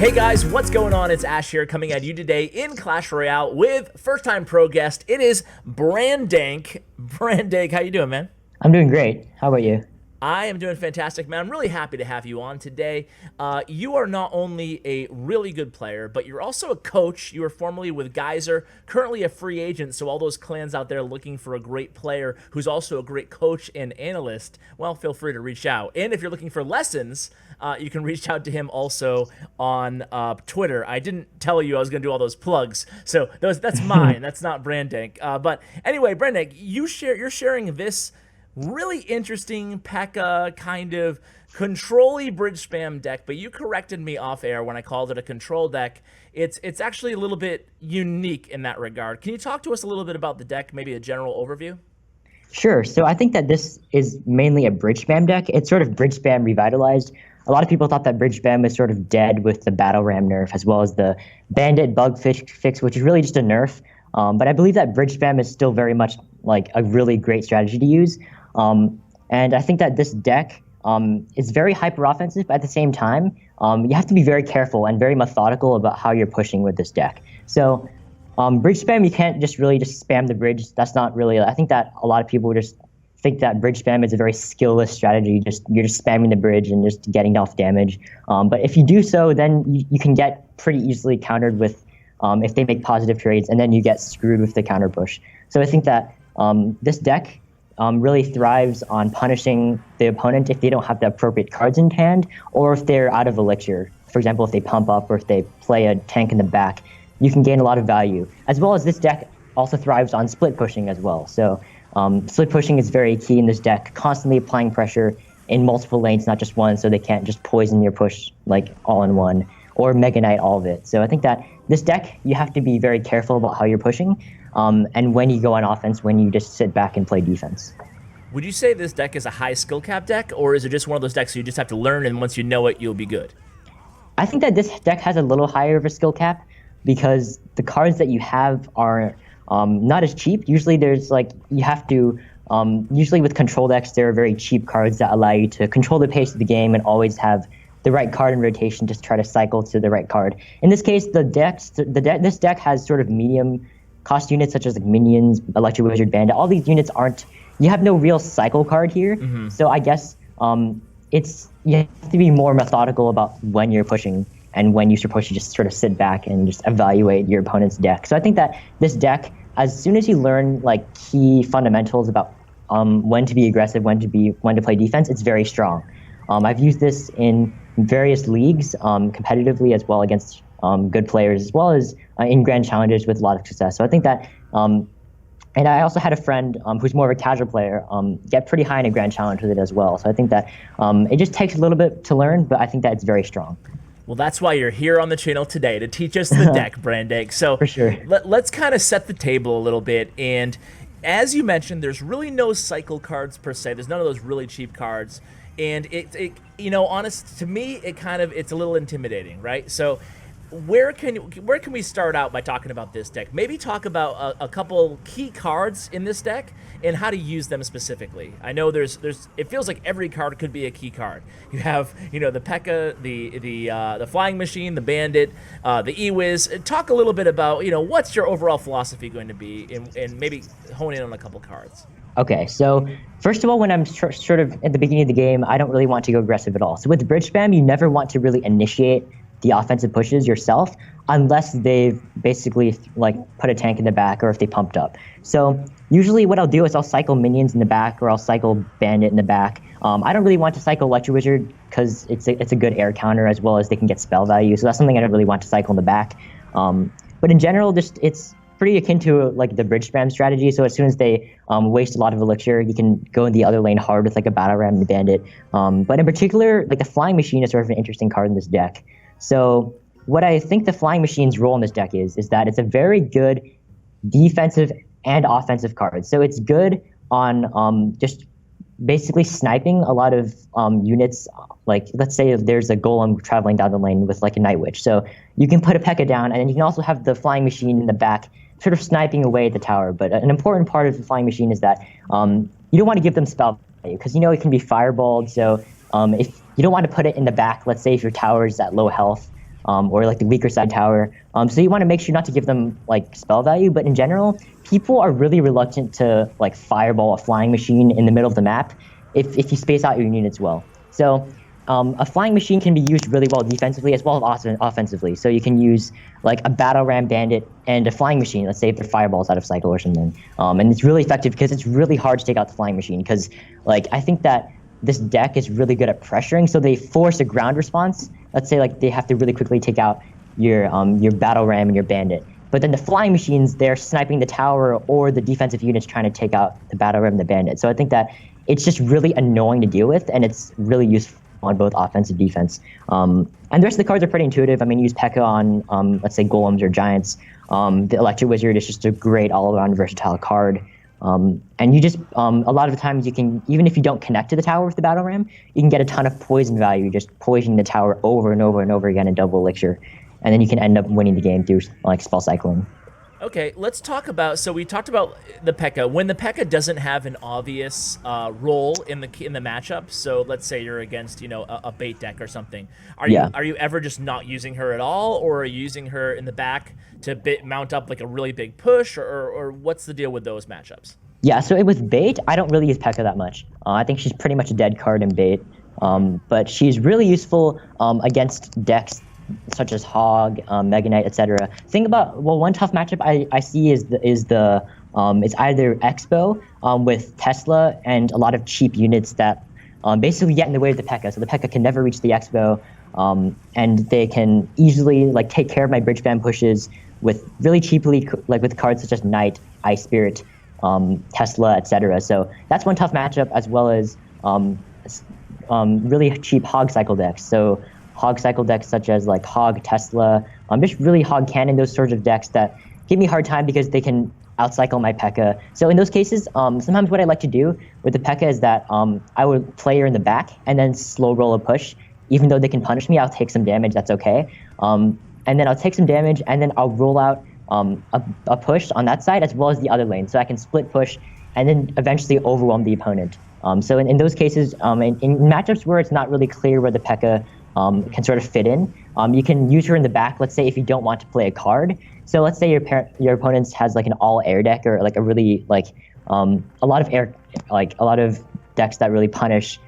Hey guys, what's going on? It's Ash here coming at you today in Clash Royale with first-time pro guest. It is Brandank. Brandank, how you doing, man? I'm doing great. How about you? I am doing fantastic, man. I'm really happy to have you on today. You are not only a really good player, but you're also a coach. You were formerly with Geyser, currently a free agent, so all those clans out there looking for a great player who's also a great coach and analyst, well, feel free to reach out. And if you're looking for lessons, you can reach out to him also on Twitter. I didn't tell you I was going to do all those plugs, so that's mine. That's not Brandank. But anyway, Brandank, you're sharing this really interesting Pekka kind of control-y bridge spam deck, but you corrected me off air when I called it a control deck. It's actually a little bit unique in that regard. Can you talk to us a little bit about the deck, maybe a general overview? Sure. So I think that this is mainly a bridge spam deck. It's sort of bridge spam revitalized. A lot of people thought that bridge spam was sort of dead with the battle ram nerf, as well as the bandit bug fix, which is really just a nerf. But I believe that bridge spam is still very much like a really great strategy to use. And I think that this deck is very hyper offensive, but at the same time, you have to be very careful and very methodical about how you're pushing with this deck. So bridge spam, you can't just really just spam the bridge. That's not really, I think that a lot of people just think that bridge spam is a very skillless strategy. You're just spamming the bridge and just getting off damage. But if you do so, then you can get pretty easily countered with if they make positive trades, and then you get screwed with the counter push. So I think that this deck really thrives on punishing the opponent if they don't have the appropriate cards in hand, or if they're out of elixir. For example, if they pump up or if they play a tank in the back, you can gain a lot of value. As well as this deck also thrives on split pushing as well. So split pushing is very key in this deck, constantly applying pressure in multiple lanes, not just one, so they can't just poison your push like all in one, or Mega Knight all of it. So I think that this deck, you have to be very careful about how you're pushing, and when you go on offense, when you just sit back and play defense. Would you say this deck is a high skill cap deck, or is it just one of those decks you just have to learn, and once you know it, you'll be good? I think that this deck has a little higher of a skill cap because the cards that you have are not as cheap. Usually there's like, you have to, usually with control decks, there are very cheap cards that allow you to control the pace of the game and always have the right card in rotation, just try to cycle to the right card. In this case, this deck has sort of medium cost units such as like minions, Electro Wizard, Bandit. All these units you have no real cycle card here. Mm-hmm. So I guess you have to be more methodical about when you're pushing and when you're supposed to just sort of sit back and just evaluate your opponent's deck. So I think that this deck, as soon as you learn like key fundamentals about when to be aggressive, when to play defense, it's very strong. I've used this in various leagues competitively as well against good players, as well as in grand challenges with a lot of success. So I think that, and I also had a friend who's more of a casual player get pretty high in a grand challenge with it as well. So I think that it just takes a little bit to learn, but I think that it's very strong. Well, that's why you're here on the channel today, to teach us the deck, Brandank. So for sure. Let's kind of set the table a little bit. And as you mentioned, there's really no cycle cards per se. There's none of those really cheap cards. And it honest to me, it's a little intimidating, right? So where can we start out by talking about this deck? Maybe talk about a couple key cards in this deck and how to use them specifically. I know it feels like every card could be a key card. You have the Pekka, the flying machine, the bandit, the E-Wiz. Talk a little bit about what's your overall philosophy going to be, and maybe hone in on a couple cards. Okay, so first of all, when I'm sort of at the beginning of the game, I don't really want to go aggressive at all. So with bridge spam, you never want to really initiate the offensive pushes yourself unless they've basically like put a tank in the back or if they pumped up. So usually what I'll do is I'll cycle minions in the back or I'll cycle bandit in the back. I don't really want to cycle Electro Wizard because it's a good air counter, as well as they can get spell value. So that's something I don't really want to cycle in the back. But in general, it's pretty akin to like the bridge spam strategy. So as soon as they waste a lot of elixir, you can go in the other lane hard with like a battle ram and the bandit. But in particular, like the flying machine is sort of an interesting card in this deck. So what I think the flying machine's role in this deck is that it's a very good defensive and offensive card. So it's good on just basically sniping a lot of units. Like let's say there's a golem traveling down the lane with like a Night Witch. So you can put a Pekka down, and then you can also have the flying machine in the back sort of sniping away at the tower. But an important part of the flying machine is that you don't want to give them spell value because it can be fireballed. So if you don't want to put it in the back, let's say if your tower is at low health, or like the weaker side tower. So you want to make sure not to give them like spell value, but in general, people are really reluctant to like fireball a flying machine in the middle of the map if you space out your units well. So a flying machine can be used really well defensively as well as offensively. So you can use like a battle ram bandit and a flying machine. Let's say if their fireballs out of cycle or something, and it's really effective because it's really hard to take out the flying machine. Because like I think that this deck is really good at pressuring, so they force a ground response. Let's say like they have to really quickly take out your battle ram and your bandit. But then the flying machines, they're sniping the tower or the defensive units trying to take out the battle ram and the bandit. So I think that it's just really annoying to deal with, and it's really useful on both offense and defense. And the rest of the cards are pretty intuitive. I mean, use Pekka on, let's say, golems or giants. The Electric Wizard is just a great all-around versatile card. And you just, a lot of the times you can, even if you don't connect to the tower with the battle ram, you can get a ton of poison value, just poisoning the tower over and over and over again in double elixir. And then you can end up winning the game through like spell cycling. Okay, let's talk about. So we talked about the Pekka. When the Pekka doesn't have an obvious role in the matchup, so let's say you're against a bait deck or something. Are you ever just not using her at all, or are you using her in the back to mount up like a really big push, or what's the deal with those matchups? Yeah, so with bait, I don't really use Pekka that much. I think she's pretty much a dead card in bait, but she's really useful against decks such as Hog, Mega Knight, etc. Think about one tough matchup I see is it's either Expo with Tesla and a lot of cheap units that basically get in the way of the Pekka. So the Pekka can never reach the Expo, and they can easily like take care of my bridge ban pushes with really cheaply, like with cards such as Knight, Ice Spirit, Tesla, etc. So that's one tough matchup, as well as really cheap Hog cycle decks. So Hog cycle decks such as like Hog, Tesla, just really Hog Cannon, those sorts of decks that give me a hard time because they can outcycle my Pekka. So in those cases, sometimes what I like to do with the Pekka is that I would play her in the back and then slow roll a push. Even though they can punish me, I'll take some damage, that's okay. And then I'll take some damage and then I'll roll out a push on that side as well as the other lane. So I can split push and then eventually overwhelm the opponent. So in those cases, in matchups where it's not really clear where the Pekka can sort of fit in, you can use her in the back. Let's say if you don't want to play a card. So let's say your opponent has like an all air deck or like a really like a lot of decks that really punish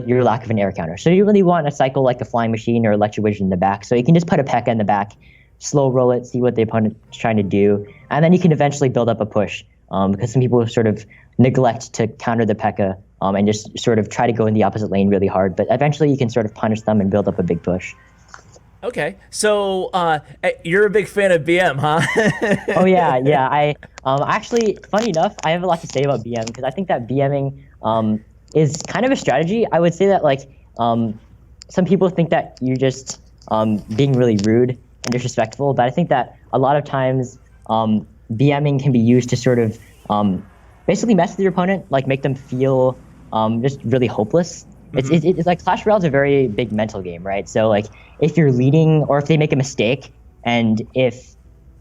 your lack of an air counter. So you really want to cycle like a flying machine or electric wizard in the back. So you can just put a Pekka in the back, slow roll it, see what the opponent's trying to do, and then you can eventually build up a push. Because some people sort of neglect to counter the Pekka and just sort of try to go in the opposite lane really hard. But eventually you can sort of punish them and build up a big push. Okay, so you're a big fan of BM, huh? Oh yeah. I actually, funny enough, I have a lot to say about BM because I think that BMing is kind of a strategy. I would say that like some people think that you're just being really rude and disrespectful, but I think that a lot of times BMing can be used to sort of basically mess with your opponent, like make them feel just really hopeless. Mm-hmm. It's like Clash Royale is a very big mental game, right? So like if you're leading or if they make a mistake and if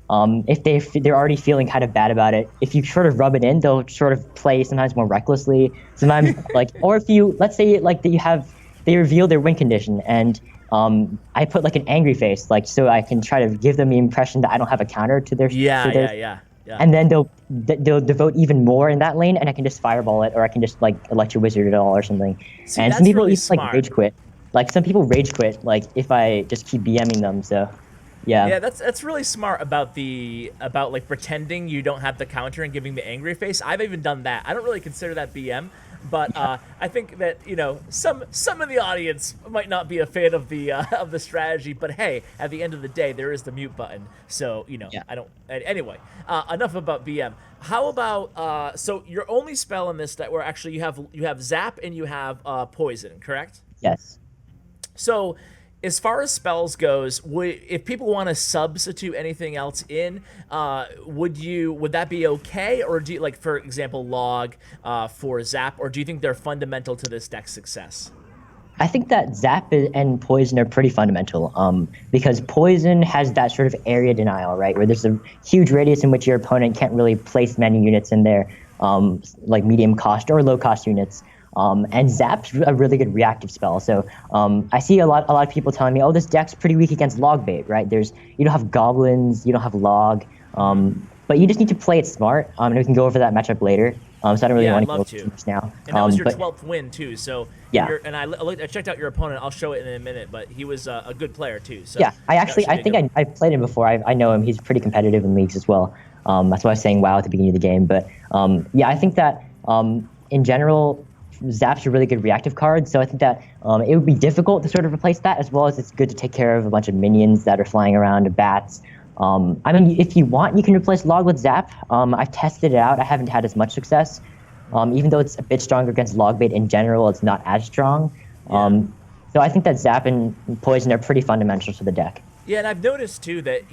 they're already feeling kind of bad about it, if you sort of rub it in, they'll sort of play sometimes more recklessly. Sometimes like, or if you, let's say like they reveal their win condition and I put like an angry face, like so I can try to give them the impression that I don't have a counter to their Yeah. And then they'll devote even more in that lane, and I can just fireball it, or I can just like Electric Wizard it all or something. See, and some people really even smart. like rage quit. Like some people rage quit, like if I just keep BMing them. So, yeah. Yeah, that's really smart about like pretending you don't have the counter and giving the angry face. I've even done that. I don't really consider that BM. But I think that some of the audience might not be a fan of the strategy. But hey, at the end of the day, there is the mute button. So yeah. I don't. Anyway, enough about BM. How about so your only spell in this that where actually you have zap and you have poison, correct? Yes. So, as far as spells goes, if people want to substitute anything else in, would that be okay, or do you, like for example log for zap, or do you think they're fundamental to this deck's success? I think that zap and poison are pretty fundamental because poison has that sort of area denial, right, where there's a huge radius in which your opponent can't really place many units in there, like medium cost or low cost units. And Zap's a really good reactive spell. So I see a lot of people telling me, oh, this deck's pretty weak against log bait, right? You don't have goblins, you don't have log, but you just need to play it smart. And we can go over that matchup later. So I don't really want to go too much now. And that was your 12th win too. So yeah. And I checked out your opponent. I'll show it in a minute, but he was a good player too. So yeah, I think I've played him before. I know him. He's pretty competitive in leagues as well. That's why I was saying wow at the beginning of the game. But yeah, I think that in general, Zap's a really good reactive card. So I think that it would be difficult to sort of replace that, as well as it's good to take care of a bunch of minions that are flying around, bats. I mean, if you want, you can replace Log with Zap. I've tested it out. I haven't had as much success. Even though it's a bit stronger against log bait in general, it's not as strong. So I think that Zap and Poison are pretty fundamental to the deck. Yeah, and I've noticed too that,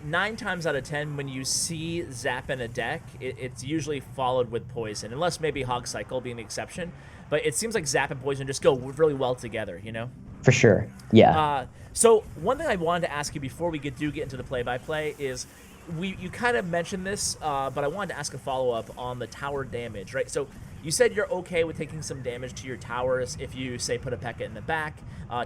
9 times out of 10 when you see Zap in a deck, it's usually followed with Poison, unless maybe Hog Cycle being the exception. But it seems like Zap and Poison just go really well together, For sure, yeah. So one thing I wanted to ask you before we get into the play-by-play is, you kind of mentioned this, but I wanted to ask a follow-up on the tower damage, right? So you said you're okay with taking some damage to your towers if you, say, put a Pekka in the back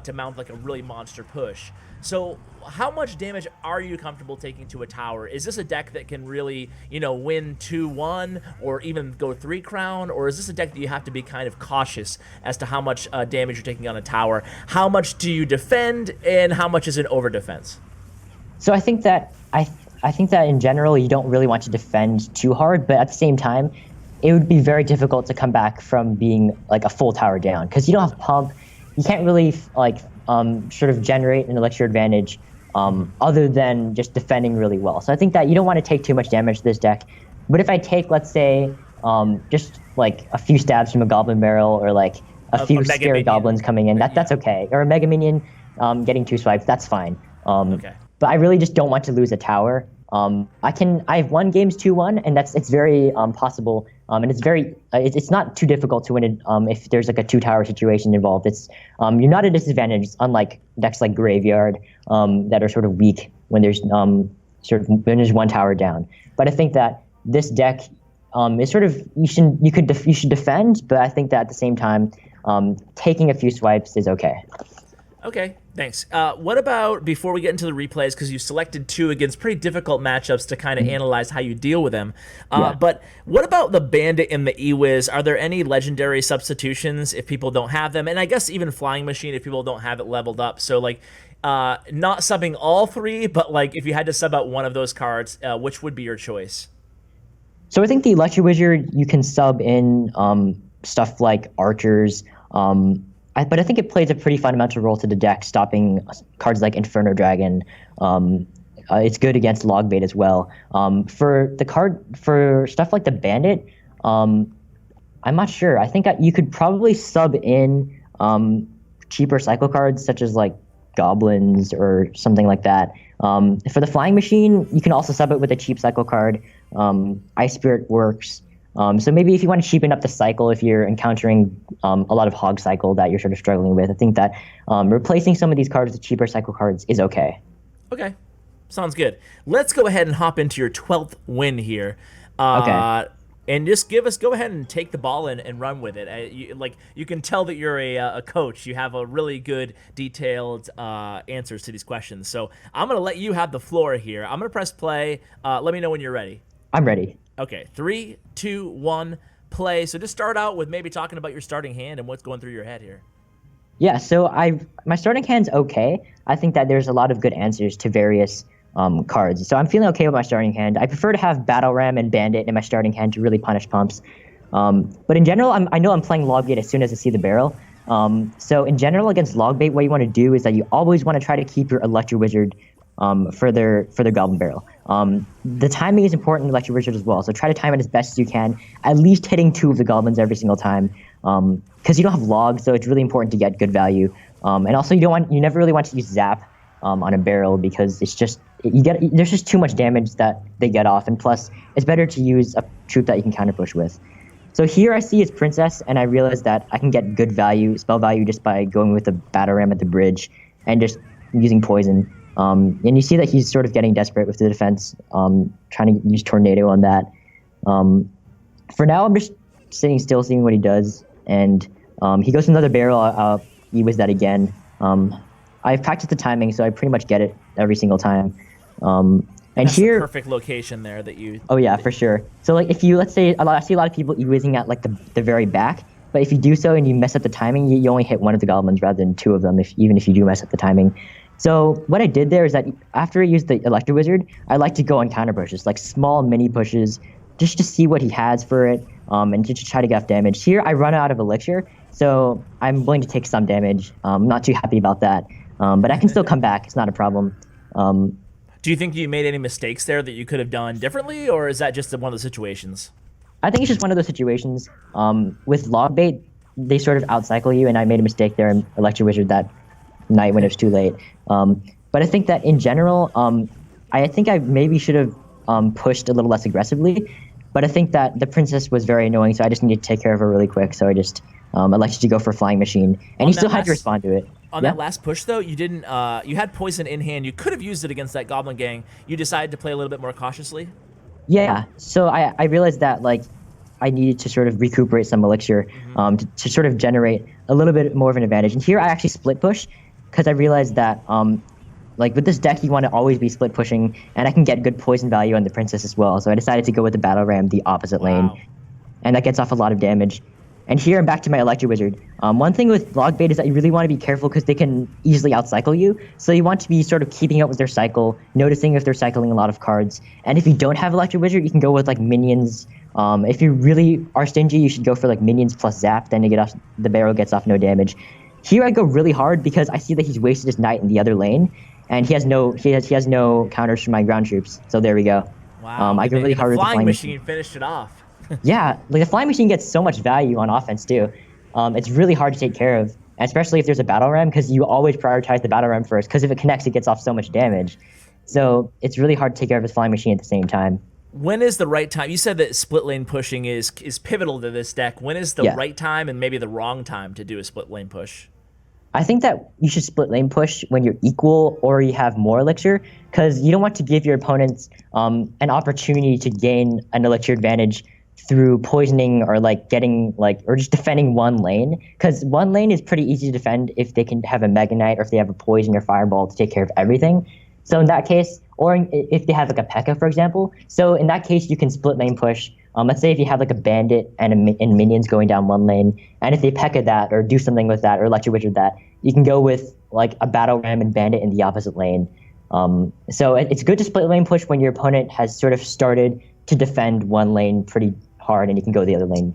to mount like a really monster push. So how much damage are you comfortable taking to a tower? Is this a deck that can really, win 2-1 or even go 3 crown? Or is this a deck that you have to be kind of cautious as to how much damage you're taking on a tower? How much do you defend and how much is it over defense? So I think that I think that in general, you don't really want to defend too hard, but at the same time, it would be very difficult to come back from being like a full tower down because you don't have pump. You can't really sort of generate an elixir advantage other than just defending really well. So I think that you don't want to take too much damage to this deck. But if I take, let's say, just like a few stabs from a goblin barrel or like a few scary goblins coming in, that's okay. Or a mega minion getting 2 swipes, that's fine. Okay. But I really just don't want to lose a tower. I've won games 2-1, and it's very possible. And it's not too difficult to win it if there's like a 2-tower situation involved. You're not at a disadvantage, unlike decks like Graveyard that are sort of weak when there's when there's 1 tower down. But I think that this deck is sort of you should defend, but I think that at the same time taking a few swipes is okay. Okay, thanks. What about, before we get into the replays, because you selected 2 against pretty difficult matchups to kind of analyze how you deal with them, but what about the Bandit and the Ewiz? Are there any legendary substitutions if people don't have them? And I guess even Flying Machine if people don't have it leveled up. So, like, not subbing all 3, but, like, if you had to sub out one of those cards, which would be your choice? So I think the Electro Wizard, you can sub in stuff like Archers, but I think it plays a pretty fundamental role to the deck, stopping cards like Inferno Dragon. It's good against log bait as well. For stuff like the Bandit, I'm not sure. I think you could probably sub in cheaper cycle cards such as like Goblins or something like that. For the Flying Machine, you can also sub it with a cheap cycle card. Ice Spirit works. So maybe if you want to cheapen up the cycle, if you're encountering a lot of hog cycle that you're sort of struggling with, I think that replacing some of these cards with cheaper cycle cards is okay. Okay, sounds good. Let's go ahead and hop into your 12th win here. Okay. And just go ahead and take the ball and run with it. You can tell that you're a coach. You have a really good, detailed answers to these questions. So I'm going to let you have the floor here. I'm going to press play. Let me know when you're ready. I'm ready. Okay, 3, 2, 1, play. So just start out with maybe talking about your starting hand and what's going through your head here. Yeah, so my starting hand's okay. I think that there's a lot of good answers to various cards. So I'm feeling okay with my starting hand. I prefer to have Battle Ram and Bandit in my starting hand to really punish pumps. But in general, I know I'm playing log bait as soon as I see the barrel. So in general, against log bait, what you want to do is that you always want to try to keep your Electro Wizard for their Goblin Barrel. The timing is important in Electro Wizard as well, so try to time it as best as you can, at least hitting 2 of the Goblins every single time, because you don't have logs, so it's really important to get good value. And also, you never really want to use Zap on a barrel because it's just there's just too much damage that they get off, and plus it's better to use a troop that you can counter push with. So here I see it's Princess, and I realize that I can get good value, spell value, just by going with the Battle Ram at the bridge and just using poison. And you see that he's sort of getting desperate with the defense, trying to use Tornado on that. For now, I'm just sitting still, seeing what he does. and he goes to another barrel. I'll E-Wiz that again. I've practiced the timing, so I pretty much get it every single time. And that's here, the perfect location there that you. oh yeah, for sure. So like if you, let's say, I see a lot of people E-Wizzing at like the very back, but if you do so and you mess up the timing, you only hit one of the goblins rather than two of them, even if you do mess up the timing. So what I did there is that after I used the Electro Wizard, I like to go on counter pushes, like small mini pushes, just to see what he has for it, and just to try to get off damage. Here I run out of elixir, so I'm willing to take some damage. I'm not too happy about that, but I can still come back. It's not a problem. Do you think you made any mistakes there that you could have done differently, or is that just one of the situations? I think it's just one of those situations. With log bait, they sort of outcycle you, and I made a mistake there in Electro Wizard that night when it was too late. But I think that in general, I think I maybe should have pushed a little less aggressively. But I think that the princess was very annoying, so I just needed to take care of her really quick. So I just elected to go for Flying Machine, and he still had to respond to it. On that last push, though, you didn't. You had poison in hand. You could have used it against that goblin gang. You decided to play a little bit more cautiously. Yeah. So I realized that like I needed to sort of recuperate some elixir to sort of generate a little bit more of an advantage. And here I actually split push because I realized that like with this deck you want to always be split pushing, and I can get good poison value on the princess as well. So I decided to go with the battle ram the opposite lane, and that gets off a lot of damage. And here I'm back to my Electro Wizard. One thing with log bait is that you really want to be careful because they can easily outcycle you. So you want to be sort of keeping up with their cycle, noticing if they're cycling a lot of cards. And if you don't have Electro Wizard, you can go with like minions. If you really are stingy, you should go for like minions plus zap. Then you get off, the barrel gets off no damage. Here I go really hard because I see that he's wasted his knight in the other lane, and he has no counters for my ground troops. So there we go. Wow. I go really hard with the flying machine. Finished it off. Yeah, like the flying machine gets so much value on offense too. It's really hard to take care of, especially if there's a battle ram, because you always prioritize the battle ram first, because if it connects, it gets off so much damage. So it's really hard to take care of his flying machine at the same time. When is the right time? You said that split lane pushing is pivotal to this deck. When is the right time and maybe the wrong time to do a split lane push? I think that you should split lane push when you're equal or you have more elixir, because you don't want to give your opponents an opportunity to gain an elixir advantage through poisoning or like getting like or just defending one lane, because one lane is pretty easy to defend if they can have a Mega Knight or if they have a poison or fireball to take care of everything. So in that case, or if they have like a Pekka, for example, so in that case you can split lane push. Let's say if you have like a bandit and minions going down one lane, and if they Pekka that or do something with that or Electro Wizard that, you can go with like a battle ram and bandit in the opposite lane. So it's good to split lane push when your opponent has sort of started to defend one lane pretty hard, and you can go the other lane.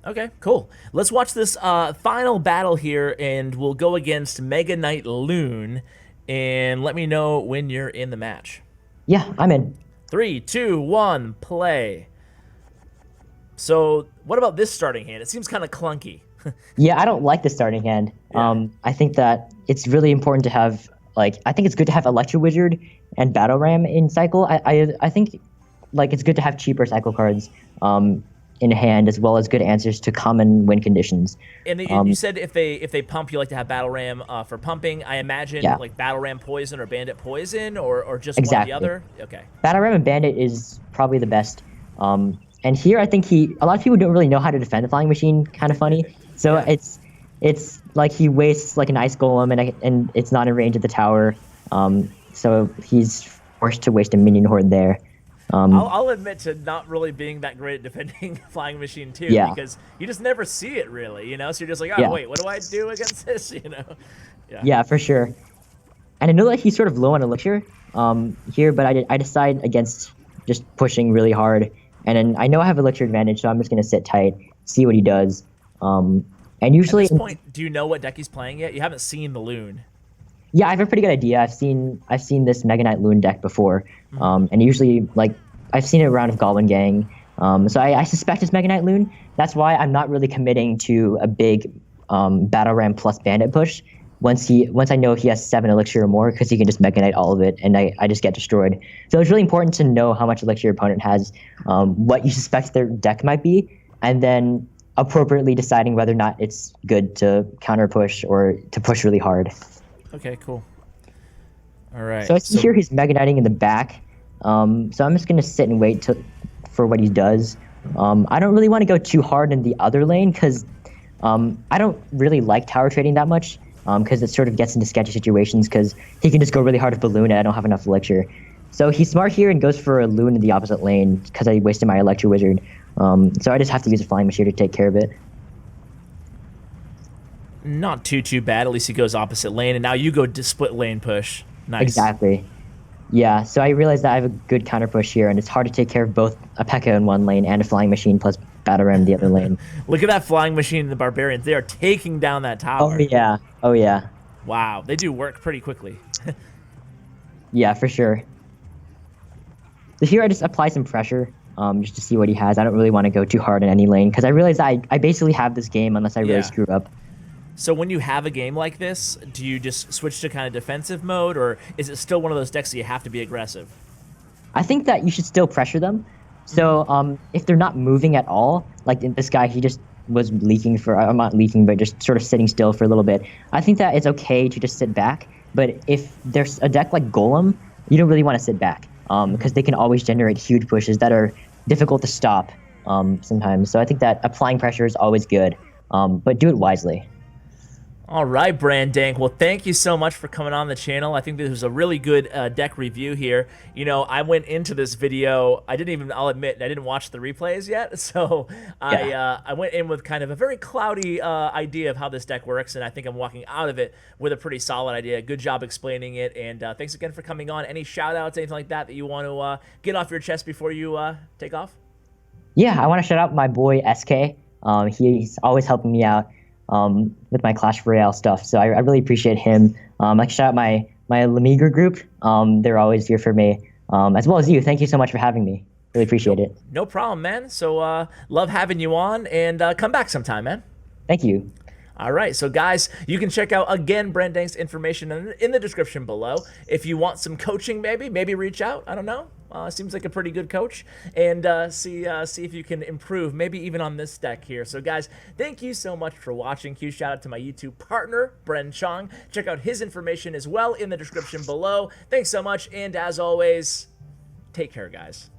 Okay, cool. Let's watch this final battle here, and we'll go against Mega Knight Loon, and let me know when you're in the match. Yeah, I'm in. 3, 2, 1, play. So what about this starting hand? It seems kind of clunky. Yeah, I don't like the starting hand. Yeah. I think that it's really important to have, like, I think it's good to have Electro Wizard and Battle Ram in cycle. I think like it's good to have cheaper cycle cards in hand, as well as good answers to common win conditions. And you said if they pump, you like to have Battle Ram for pumping. I imagine like Battle Ram Poison or Bandit Poison, or just one or the other. Okay. Battle Ram and Bandit is probably the best. And here I think a lot of people don't really know how to defend the Flying Machine. Kind of funny. So it's like he wastes like an Ice Golem and it's not in range of the tower. So he's forced to waste a minion horde there. I'll admit to not really being that great at defending Flying Machine too, because you just never see it really, you know. So you're just like, oh wait, what do I do against this, you know? Yeah, for sure. And I know that he's sort of low on elixir here, but I decide against just pushing really hard. And then I know I have elixir advantage, so I'm just gonna sit tight, see what he does. And usually at this point, do you know what deck he's playing yet? You haven't seen the Loon. Yeah, I have a pretty good idea. I've seen this Mega Knight Loon deck before, and usually like I've seen it around with Goblin Gang. So I suspect it's Mega Knight Loon. That's why I'm not really committing to a big Battle Ram plus Bandit push once I know he has 7 elixir or more, because he can just Mega Knight all of it, and I just get destroyed. So it's really important to know how much elixir your opponent has, what you suspect their deck might be, and then appropriately deciding whether or not it's good to counter push or to push really hard. Okay, cool. All right. So I see here he's Mega Knighting in the back. So I'm just going to sit and wait for what he does. I don't really want to go too hard in the other lane, because I don't really like tower trading that much because it sort of gets into sketchy situations because he can just go really hard with balloon and I don't have enough elixir. So he's smart here and goes for a loon in the opposite lane because I wasted my Electro Wizard. So I just have to use a Flying Machine to take care of it. Not too bad. At least he goes opposite lane, and now you go to split lane push. Nice. Exactly. Yeah, so I realized that I have a good counter push here, and it's hard to take care of both a Pekka in one lane and a Flying Machine plus Battle Ram in the other lane. Look at that Flying Machine and the Barbarians. They are taking down that tower. Oh, yeah. Oh, yeah. Wow, they do work pretty quickly. Yeah, for sure. So here I just apply some pressure just to see what he has. I don't really want to go too hard in any lane because I realize that I basically have this game unless I really screw up. So when you have a game like this, do you just switch to kind of defensive mode, or is it still one of those decks that you have to be aggressive? I think that you should still pressure them. So if they're not moving at all, like this guy, he just was leaking for, I'm not leaking, but just sort of sitting still for a little bit. I think that it's okay to just sit back. But if there's a deck like Golem, you don't really want to sit back because they can always generate huge pushes that are difficult to stop sometimes. So I think that applying pressure is always good, but do it wisely. All right, Brandank. Well, thank you so much for coming on the channel. I think this was a really good deck review here. You know, I went into this video, I'll admit, I didn't watch the replays yet, so I went in with kind of a very cloudy idea of how this deck works, and I think I'm walking out of it with a pretty solid idea. Good job explaining it, and thanks again for coming on. Any shout-outs, anything like that you want to get off your chest before you take off? Yeah, I want to shout out my boy SK. He's always helping me out with my Clash Royale stuff, so I really appreciate him. I like to shout out my Lamiga group. They're always here for me, as well as you. Thank you so much for having me. Really appreciate it. No problem, man. So love having you on, and come back sometime, man. Thank you. All right, so guys, you can check out, again, Brandank's information in the description below. If you want some coaching, maybe reach out. I don't know. Seems like a pretty good coach. And see if you can improve, maybe even on this deck here. So guys, thank you so much for watching. Huge shout out to my YouTube partner, Bren Chong. Check out his information as well in the description below. Thanks so much, and as always, take care, guys.